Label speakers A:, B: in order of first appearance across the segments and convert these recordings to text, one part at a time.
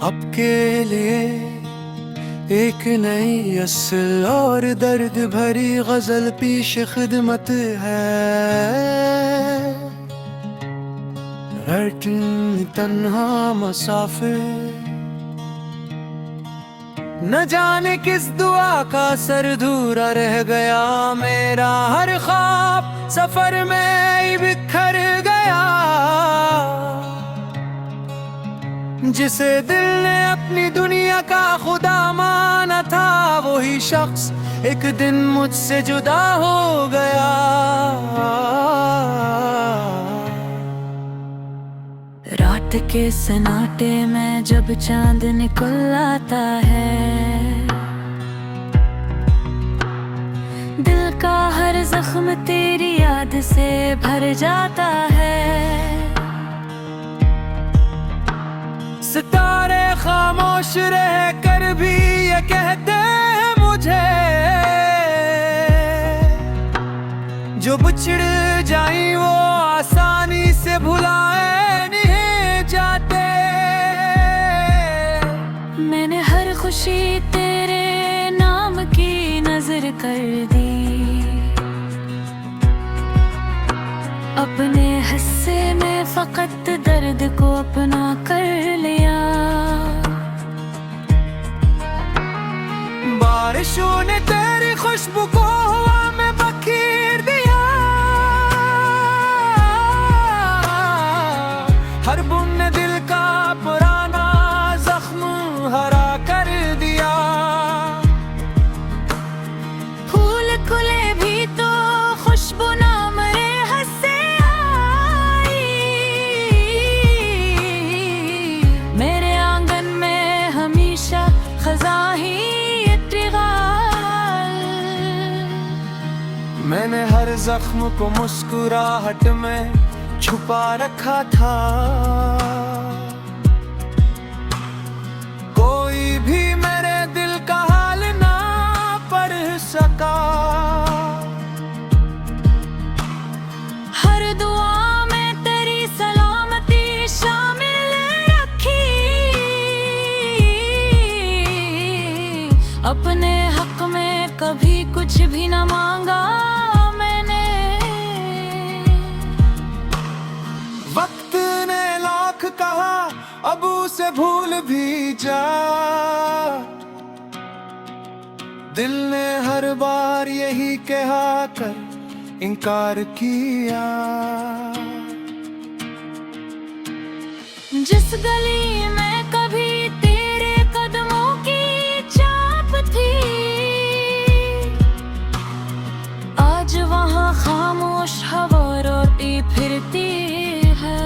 A: अब के लिए एक नई असल और दर्द भरी गजल पेश खिदमत है। रटन तन्हा मुसाफिर, न जाने किस दुआ का सर अधूरा रह गया। मेरा हर ख्वाब सफर में ही बिखर गया। जिसे दिल ने अपनी दुनिया का खुदा माना था, वही शख्स एक दिन मुझसे जुदा हो गया।
B: रात के सन्नाटे में जब चांद निकल आता है, दिल का हर जख्म तेरी याद से भर जाता है।
A: सितारे खामोश रह कर भी ये कहते हैं मुझे, जो बिछड़ जाई वो आसानी से भुलाए नहीं जाते।
B: मैंने हर खुशी तेरे नाम की नजर कर दी, अपने हिस्से में फकत दर्द को अपना कर लिया।
A: बारिशों ने तेरी खुशबू को हवा में बखेर दिया। हर बूंद ने दिल का पुराना जख्म हरा कर दिया।
B: फूल खुले भी तो खुशबू ना मरे हंसे आई। मेरे आंगन में हमेशा खज़ा ही
A: मैंने हर जख्म को मुस्कुराहट में छुपा रखा था। कोई भी मेरे दिल का हाल ना पढ़ सका।
B: हर दुआ में तेरी सलामती शामिल रखी, अपने हक में कभी कुछ भी न मांगा मैंने।
A: वक्त ने लाख कहा अब उसे भूल भी जा। दिल ने हर बार यही कहा कर इनकार किया।
B: जिस गली में कभी तेरे कदमों की छाप थी, आज वहाँ खामोश हवा रोती फिरती है।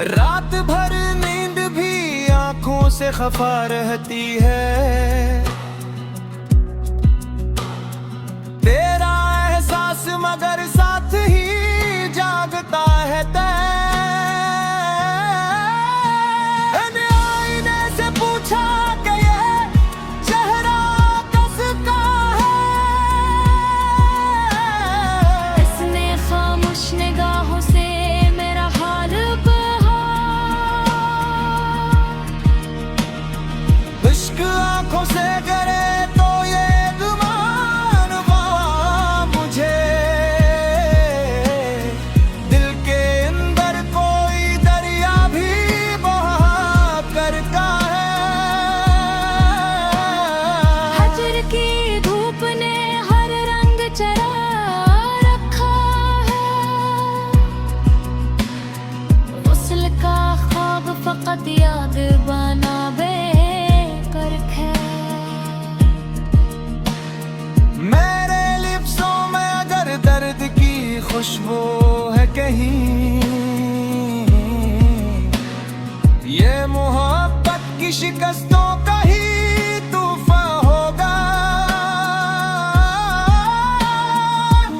A: रात भर नींद भी आंखों से खफा रहती है। तेरा एहसास मगर साथ ही जागता है आईने से पूछा कि ये चेहरा किसका है।
B: इसने खामोश निगाहों से मेरा हाल कहा।
A: इश्क आंखों से करे तो ये गुमान हुआ मुझे। दिल के अंदर कोई दरिया भी बहा करता है।
B: हजर की धूप ने हर रंग चरा रखा है। गुस्ल का ख्वाब फकत याद बनावे कर है।
A: मेरे लिप्सों में अगर दर्द की खुशबू है कहीं, ये मोहब्बत की शिकस्तों का ही तूफान होगा।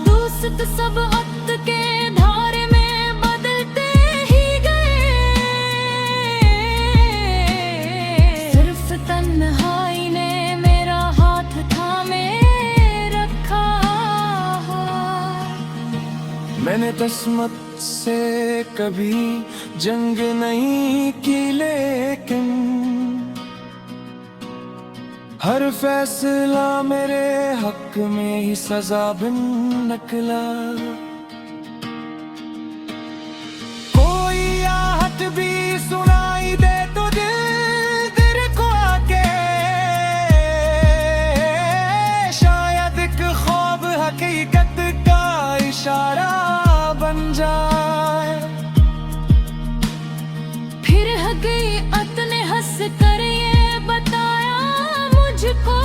B: दोस्त सब वक्त के धारे में बदलते ही गए। सिर्फ तन्हाई ने मेरा हाथ थामे रखा है।
A: मैंने किस्मत से कभी जंग नहीं की, लेकिन हर फैसला मेरे हक में ही सजा बिन निकला। कोई आहट भी सुनाई दे तो दिल को आके, शायद एक ख्वाब हकीकत का इशारा बन जाए।
B: फिर हकीकत ने हंस कर ये बताया मुझको,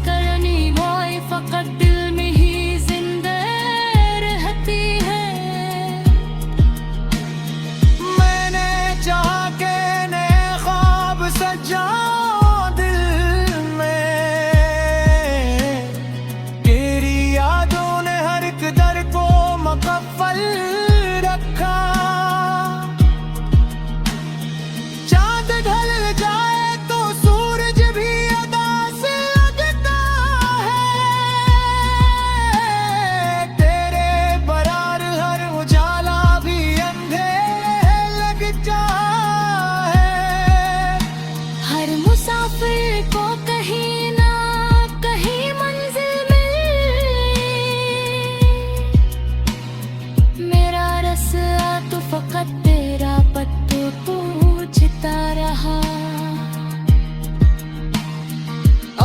B: करनी वाई फकत दिल में ही जिंदा रहती है।
A: मैंने चाहा के नए ख्वाब सजाऊं दिल में, तेरी यादों ने हर एक दर को मुकफ्फल रखा। चांद ढल जाए तो सूरज भी अदा से लगता है, तेरे बरार हर उजाला भी अंधेरे लगता है।
B: हर मुसाफिर को कहीं ना कहीं मंजिल मिली, मेरा रस्सा तो फकत तेरा पत्तू पूछता रहा।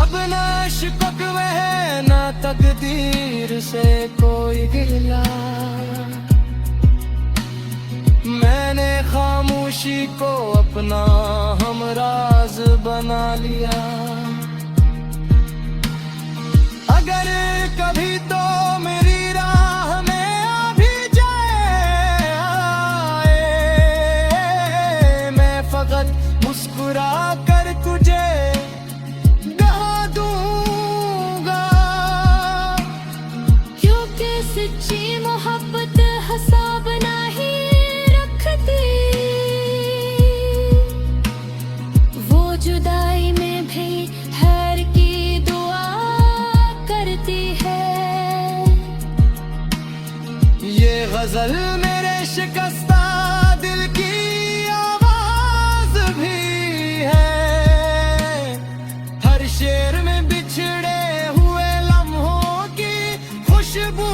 A: अब न शिकक में है न तकदीर से कोई गिला, मैंने खामोशी को अपना हमराज बना लिया। अगर कभी तो मेरी राह में आ भी जाए, मैं फकत मुस्कुरा कर तुझे गा दूंगा,
B: क्योंकि सच्ची मोहब्बत हिसाब नहीं रखती, वो जुदाई में भी खैर की दुआ करती है।
A: ये गजल मेरे शिकस्ता दिल की आवाज भी है, हर शेर में बिछड़े हुए लम्हों की खुशबू।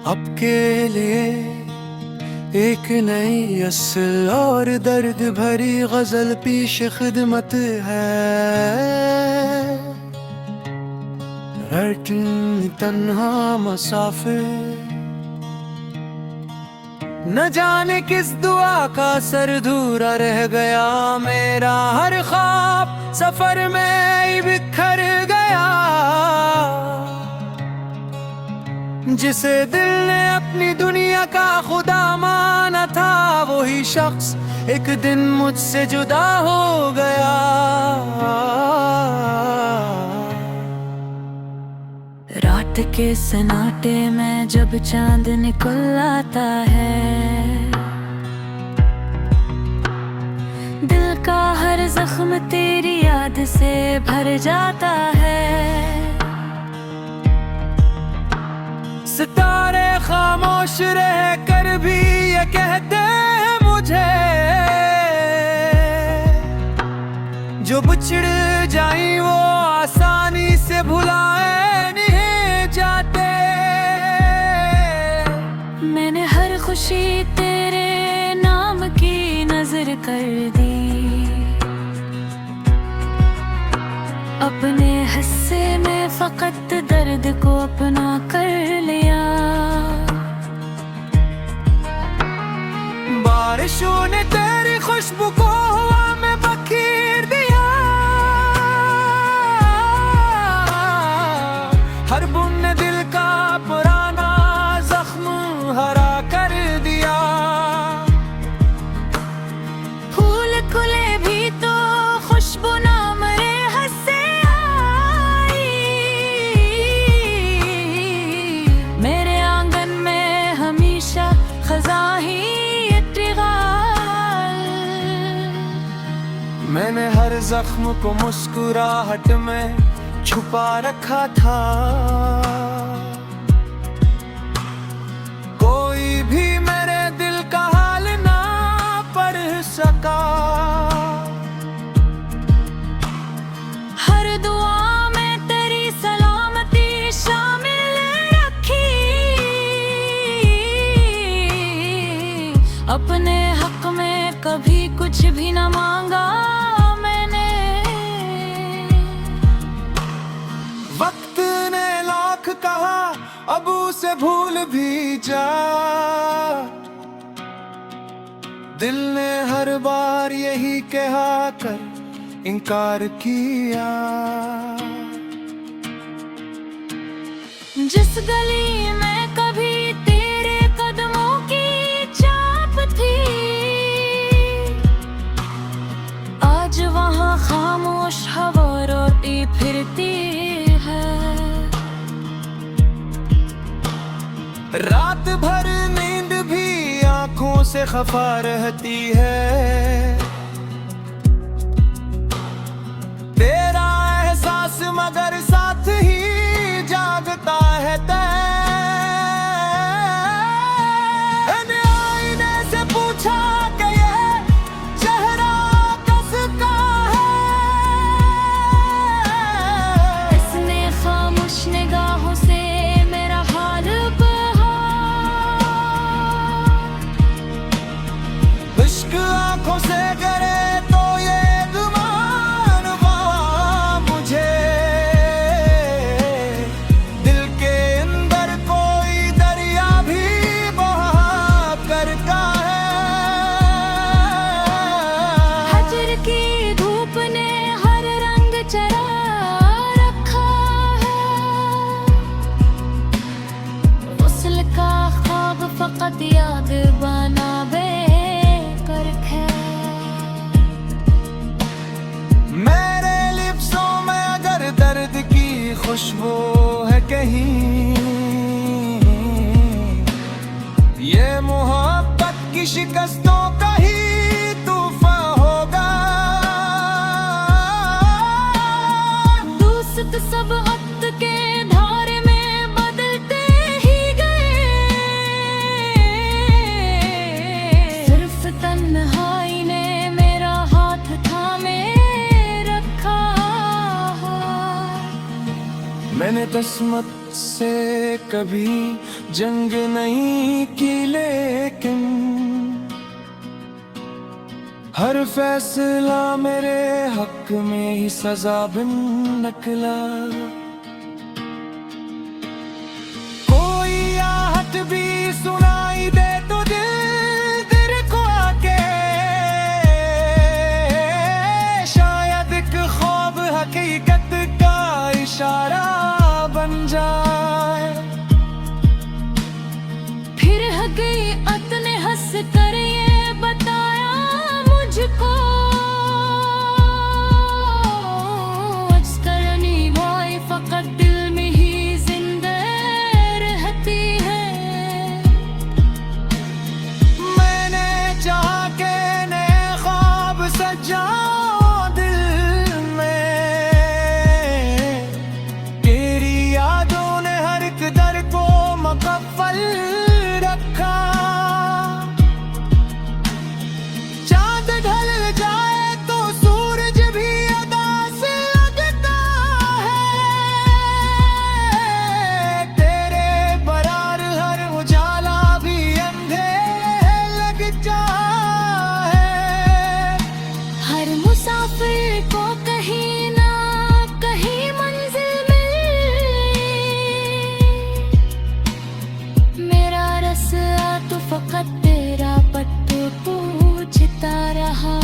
A: अब के लिए एक नई असल और दर्द भरी गजल पेश खिदमत है। रटन तन्हा मुसाफिर, न जाने किस दुआ का सर अधूरा रह गया, मेरा हर ख्वाब सफर में ही बिखर गया। जिसे दिल ने अपनी दुनिया का खुदा माना था, वही शख्स एक दिन मुझसे जुदा हो गया।
B: रात के सन्नाटे में जब चांद निकल आता है, दिल का हर जख्म तेरी याद से भर जाता है।
A: सितारे खामोश रह कर भी ये कहते हैं मुझे, जो बिछड़ जाई वो आसानी से भुलाए नहीं जाते।
B: मैंने हर खुशी तेरे नाम की नजर कर दी, अपने हिस्से में फकत दर्द को अपना कर लिया।
A: बारिशों ने तेरी खुशबू को हवा में बखेर दिया, हर बुन ने दिल का पुराना जख्म हरा कर दिया।
B: फूल खुले भी तो खुशबू ना मरे हंसे आई,
A: जख्म को मुस्कुराहट में छुपा रखा था। कोई भी मेरे दिल का हाल ना पढ़ सका।
B: हर दुआ में तेरी सलामती शामिल रखी। अपने हक में कभी कुछ भी न मांगा मैंने।
A: वक्त ने लाख कहा अब उसे भूल भी जा। दिल ने हर बार यही कहा कर इनकार किया।
B: जिस गली में कभी तेरे कदमों की छाप थी, आज वहाँ खामोश हवा रोती फिरती है।
A: रात भर नींद भी आंखों से खफा रहती है। तेरा एहसास मगर साथ ही जागता है आईने से पूछा कि ये चेहरा किसका है।
B: इसने खामोश निगाहों से मेरा हाल बहा।
A: इश्क आंखों से करे तो ये
B: फकत याद बनावे करके।
A: मेरे लिप्सों में अगर दर्द की खुशबू है कहीं, ये मोहब्बत की शिकस्तों का ही तूफान होगा।
B: दोस्त सब वक्त के धारे में बदलते ही गए। सिर्फ तन्हाई ने मेरा हाथ थामे रखा।
A: मैंने किस्मत से कभी जंग नहीं की, लेकिन हर फैसला मेरे हक में ही सजा बिन निकला। कोई आहट भी सुनाई दे तो दिल को आके, शायद एक ख्वाब हकीकत का इशारा बन जाए।
B: फिर हकीकत ने हंस कर ये बताया मुझको, करनी भाई फकत दिल में ही जिंदा रहती है।
A: मैंने चाहा के नए ख्वाब सजाऊं दिल में, तेरी यादों ने हर एक दर को मुकफ्फल रखा। चांद ढल जाए तो सूरज भी अदा से लगता है। तेरे बरार हर उजाला भी अंधेरे लगता है।
B: हर मुसाफिर को कहीं ना कहीं मंजिल मिली। मेरा रस्सा तो फकत तेरा पट्टू पूछता रहा।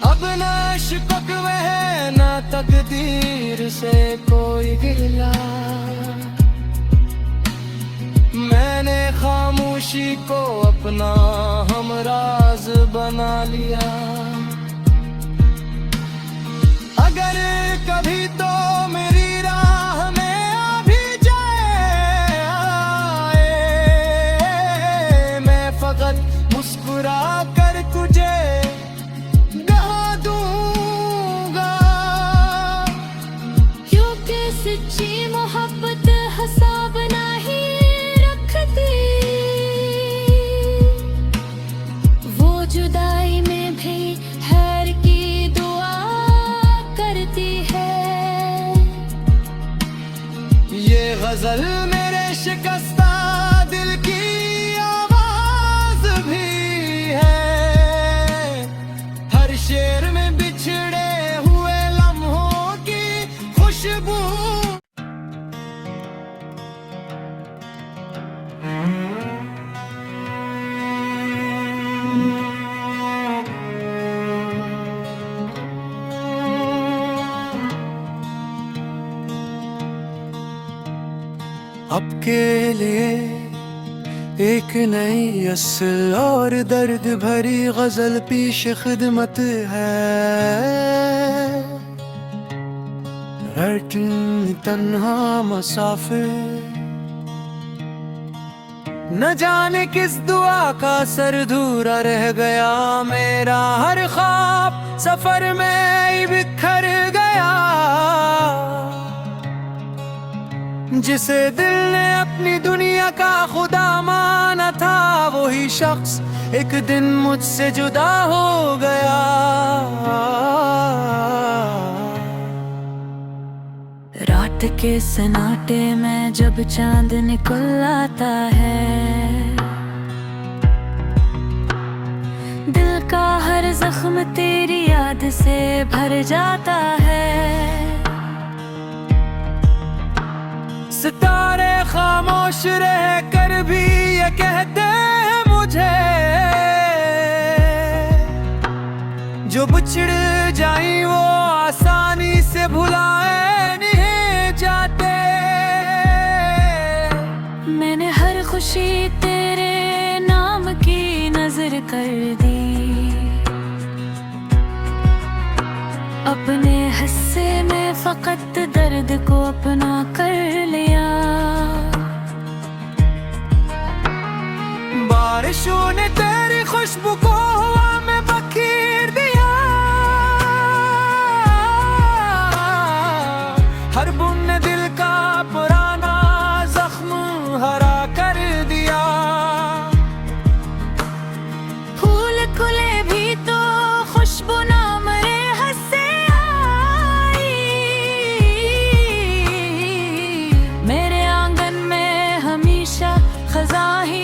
A: अब न शिकक में है न तकदीर से कोई गिला। मैंने खामोशी को अपना हमराज बना लिया। अगर कभी तो मेरी राह में आ भी जाए, मैं फकत मुस्कुरा कर तुझे
B: मुझे सच्ची मोहब्बत हिसाब नहीं रखती, वो जुदाई में भी खैर की दुआ करती है।
A: ये गजल मेरे शिकस्ता दिल की आवाज भी है, हर शेर में बिछड़े हुए लम्हों की खुशबू। अब के लिए एक नई असल और दर्द भरी गजल पेश खिदमत है। रटन तन्हा मुसाफिर, न जाने किस दुआ का सर धूरा रह गया, मेरा हर ख्वाब सफर में ही बिखर गया। जिसे दिल ने अपनी दुनिया का खुदा माना था, वही शख्स एक दिन मुझसे जुदा हो गया।
B: रात के सन्नाटे में जब चांद निकल आता है, दिल का हर जख्म तेरी याद से भर जाता है।
A: सितारे खामोश रह कर भी ये कहते हैं मुझे, जो बिछड़ जाई वो आसानी से भुलाए नहीं जाते।
B: मैंने हर खुशी तेरे नाम की नजर कर दी, अपने हिस्से में फकत दर्द को अपना कर लिया।
A: बारिशों ने तेरी खुशबू को हवा में बखेर दिया, हर बूंद दिल का पुराना जख्म हरा कर दिया।
B: फूल खुले भी तो खुशबू ना मरे हंसे आई, मेरे आंगन में हमेशा खज़ा ही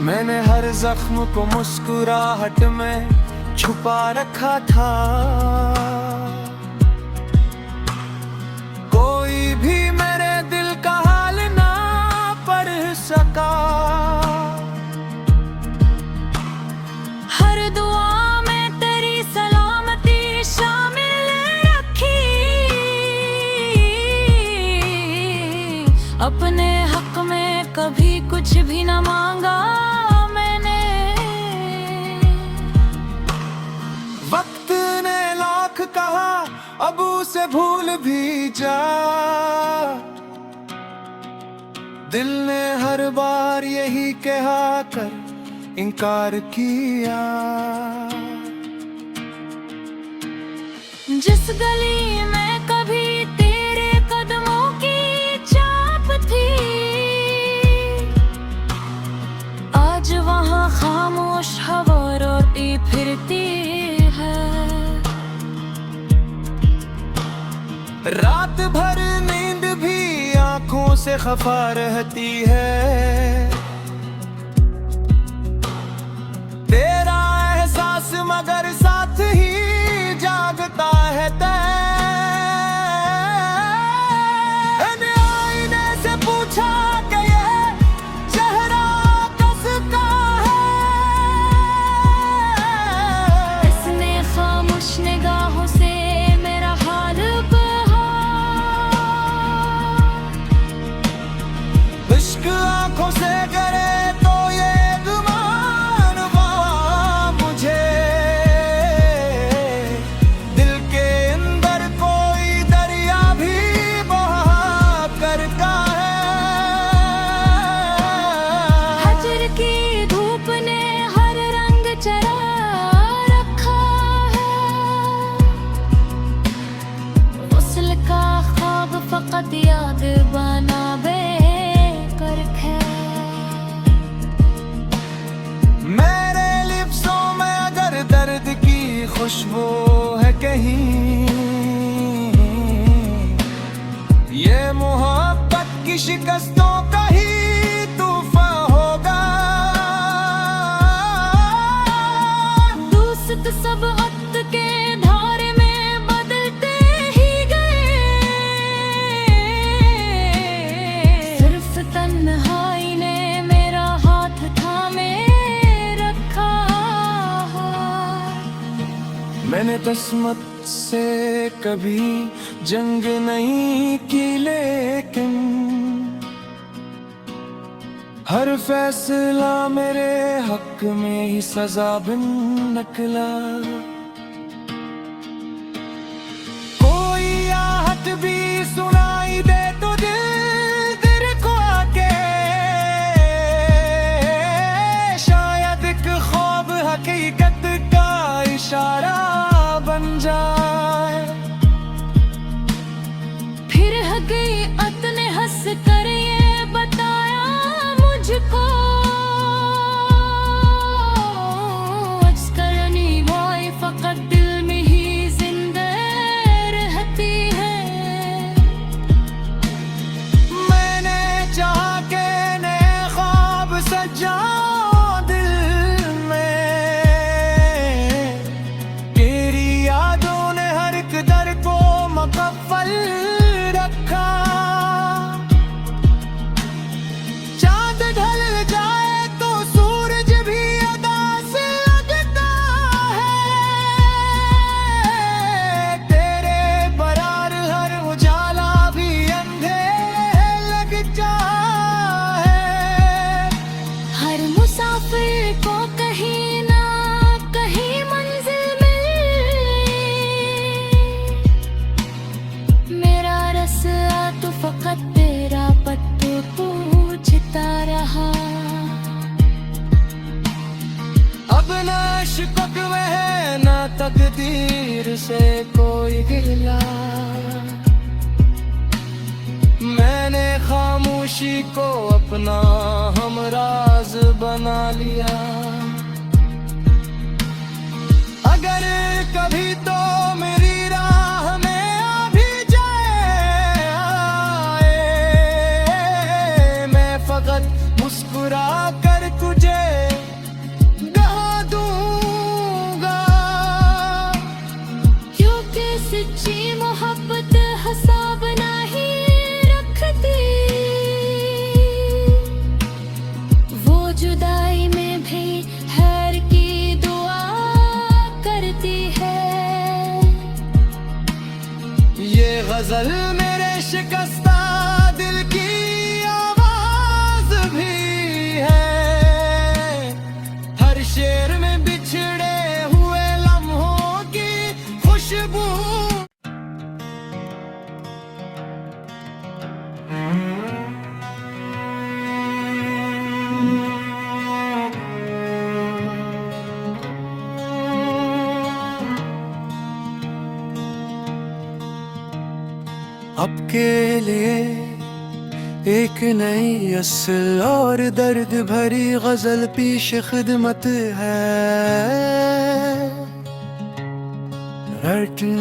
A: मैंने हर जख्म को मुस्कुराहट में छुपा रखा था, कोई भी मेरे दिल का हाल ना पढ़ सका।
B: हर दुआ में तेरी सलामती शामिल रखी, अपने हक में कभी कुछ भी न मांगा मैंने।
A: वक्त ने लाख कहा अब उसे भूल भी जा, दिल ने हर बार यही कहा कर इनकार किया।
B: जिस गली में कभी तेरे कदमों की छाप थी, आज वहाँ खामोश हवा रोती फिरती है।
A: रात भर नींद भी आंखों से खफा रहती है, तेरा एहसास मगर साथ ही जागता है। आईने से पूछा कि ये चेहरा किसका है,
B: इसने खामोश निगाहों से मेरा हाल कहा,
A: इश्क आंखों से शिकस्तों का ही तूफान होगा।
B: दोस्त सब वक्त के धारे में बदलते ही गए, सिर्फ तन्हाई ने मेरा हाथ थामे रखा।
A: मैंने किस्मत से कभी जंग नहीं की, लेकिन हर फैसला मेरे हक में ही सजा बिन निकला। कोई आहट भी सुनाई दे तो दिल को आके, शायद एक ख्वाब हकीकत का इशारा बन जाए।
B: फिर हकीकत ने हंस कर ये बताया मुझको, अक्स करनी वाई फकत दिल में ही जिंदा रहती है।
A: मैंने चाहा के नए ख्वाब सजाऊं दिल में, तेरी यादों ने हर एक दर को मुकफ्फल रखा। चांद ढल जाए तो सूरज भी अदा से लगता है, तेरे बरार हर उजाला भी अंधेरे लगता है।
B: हर मुसाफिर को कहीं ना कहीं मंजिल मिली, मेरा रस्सा तो फकत तेरा पत्तू पूछता रहा।
A: अब न शिकक में है न तकदीर से कोई गिला, मैंने खामोशी को अपना हमराज बना लिया। अगर कभी तो मेरी राह में आ भी जाए, मैं फकत मुस्कुरा कर तुझे गा दूंगा।
B: क्योंकि सच्ची मोहब्बत हिसाब नहीं रखती, वो जुदाई में भी खैर की दुआ करती है।
A: ये गजल मेरे शिकस्ता दिल की आवाज भी है, हर शेर में बिछड़े हुए लम्हों की खुशबू। अब के लिए एक नई असल और दर्द भरी गजल पेश खिदमत है। रटन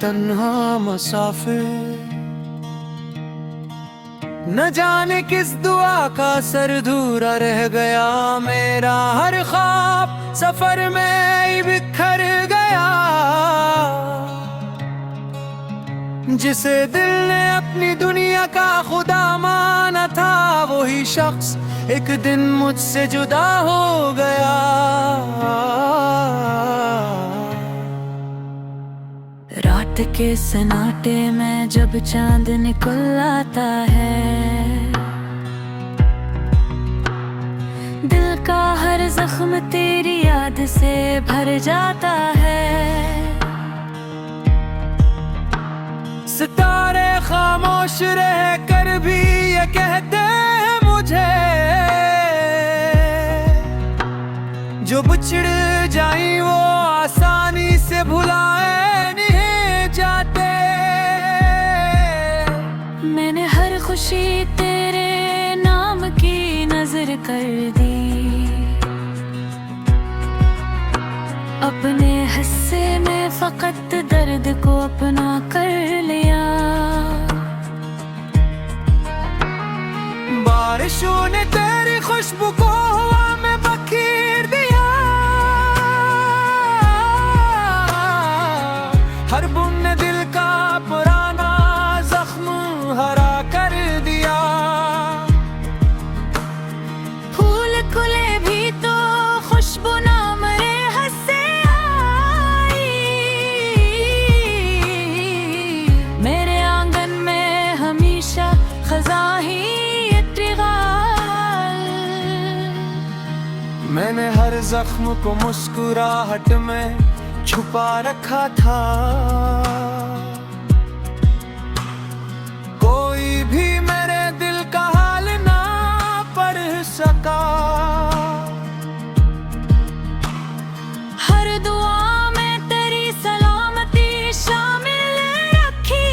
A: तन्हा मुसाफिर, न जाने किस दुआ का सर अधूरा रह गया, मेरा हर ख्वाब सफर में ही बिखर गया। जिसे दिल ने अपनी दुनिया का खुदा माना था, वही शख्स एक दिन मुझसे जुदा हो गया।
B: रात के सन्नाटे में जब चांद निकल आता है, दिल का हर जख्म तेरी याद से भर जाता है।
A: सितारे खामोश रह कर भी ये कहते हैं मुझे, जो बिछड़ जाई वो आसानी से भुलाए नहीं जाते।
B: मैंने हर खुशी तेरे नाम की नजर कर दी, अपने हिस्से में फकत दर्द को अपना कर लिया।
A: बारिशों ने तेरी खुशबू को हवा में बखेर दिया। हर बूंद ने दिल का पुराना जख्म हरा कर दिया।
B: फूल खुले भी तो खुशबू ना मरे हंसे आई। मेरे आंगन में हमेशा खज़ा ही इत्तिगाल।
A: मैंने हर जख्म को मुस्कुराहट में छुपा रखा था। कोई भी मेरे दिल का हाल ना पढ़ सका।
B: हर दुआ में तेरी सलामती शामिल रखी।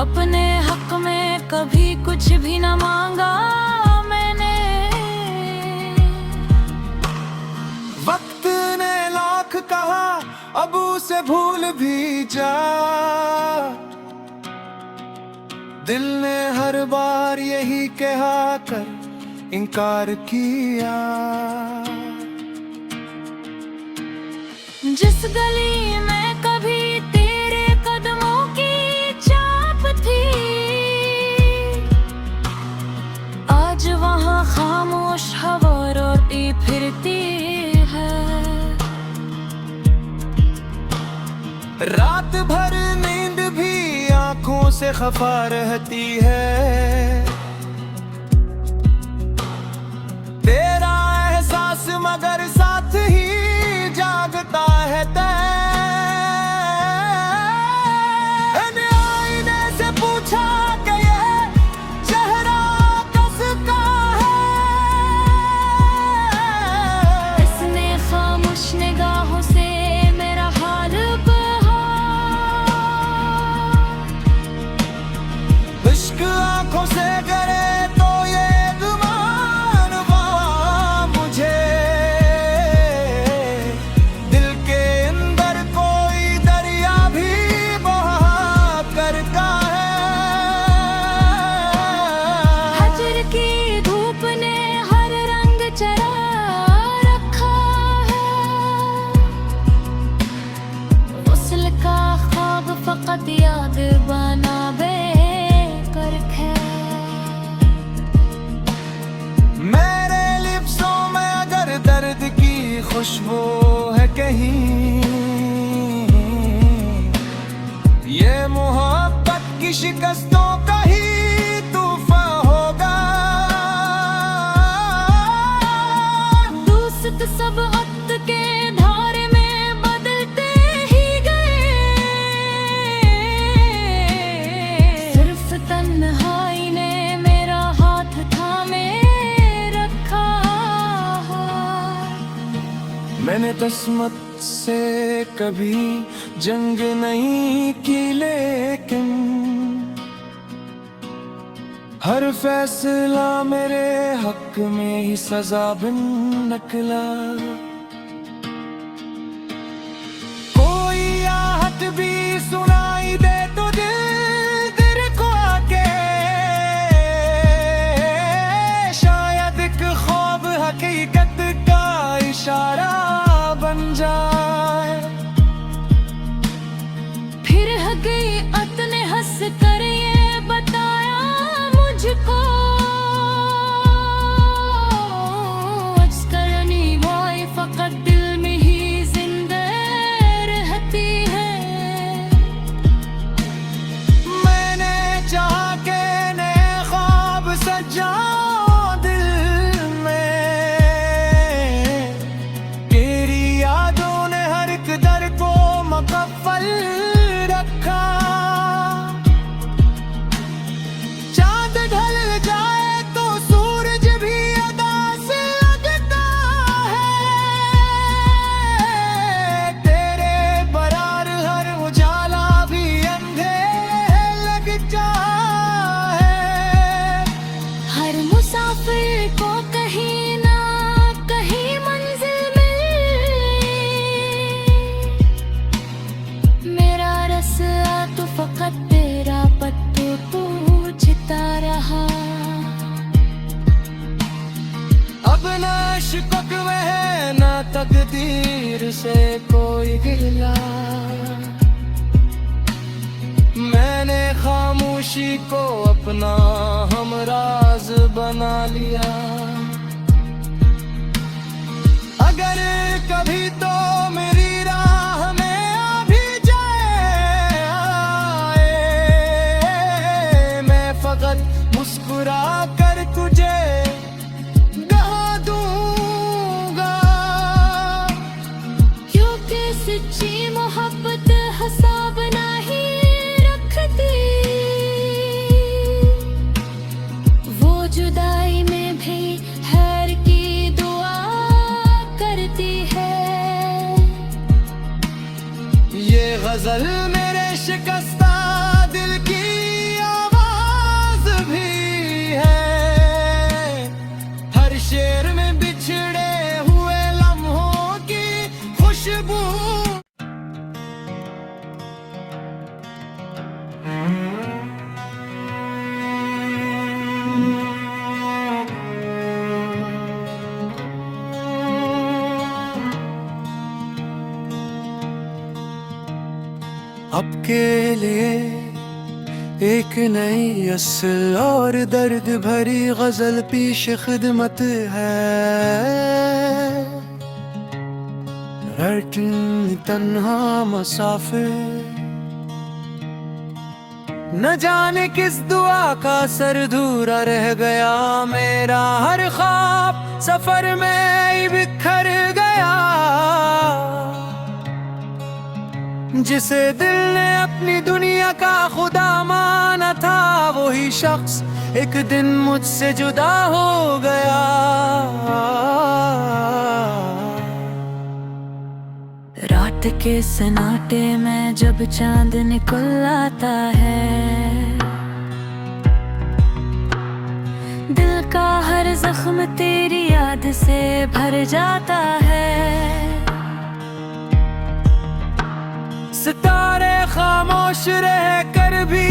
B: अपने हक में कभी कुछ भी न मांगा मैंने।
A: वक्त ने लाख कहा अब उसे भूल भी जा। दिल ने हर बार यही कहा कर इनकार किया।
B: जिस गली में कभी तेरे कदमों की छाप थी, आज वहाँ खामोश हवा रोती फिरती है।
A: रात भर नींद भी आंखों से खफा रहती है। तेरा एहसास मगर साथ ही जागता है मैंने आईने से पूछा कि ये चेहरा किसका है।
B: इसने खामोश निगाहों से मेरा हाल बहा।
A: इश्क आंखों से करे तो ये गुमान हुआ मुझे। दिल के अंदर कोई दरिया भी बहा करता है।
B: हजर की धूप ने हर रंग चरा रखा है। गुस्ल का ख्वाब फकत याद बना बेकर है।
A: मेरे लिप्सों में अगर दर्द की खुशबू है कहीं, ये मोहब्बत की शिकस्तों का ही तूफान होगा।
B: दोस्त सब वक्त के धारे में बदलते ही गए। सिर्फ तन्हाई ने मेरा हाथ थामे रखा है।
A: मैंने किस्मत से कभी जंग नहीं की, लेकिन हर फैसला मेरे हक में ही सजा बिन निकला। कोई आहट भी सुनाई दे तो दिल को आके, शायद एक ख्वाब हकीकत का इशारा बन जाए।
B: फिर हकीकत ने हंस कर ये बताया मुझको, करनी वाई फकत दिल में ही जिंदा रहती है।
A: मैंने चाहा के नए ख्वाब सजाऊं दिल में, कि मुझसे कोई गिला। मैंने खामोशी को अपना हमराज बना लिया। अगर कभी तो मेरी राह में आ भी जाए, मैं फकत मुस्कुरा कर तुझे गा दूंगा।
B: क्योंकि सच्ची मोहब्बत हिसाब नहीं रखती, वो जुदाई में भी खैर की दुआ करती है।
A: ये गजल मेरे शिकस्ता दिल की आवाज भी है। हर शेर में बिछड़े हुए लम्हों की खुशबू। अब के लिए एक नई असल और दर्द भरी गजल पेश खिदमत है। रटन तन्हा मसाफिर, न जाने किस दुआ का सर धूरा रह गया। मेरा हर ख्वाब सफर में ही बिखर गया। जिसे दिल ने अपनी दुनिया का खुदा माना था, वही शख्स एक दिन मुझसे जुदा हो गया।
B: रात के सन्नाटे में जब चांद निकल आता है, दिल का हर जख्म तेरी याद से भर जाता है।
A: सितारे खामोश रह कर भी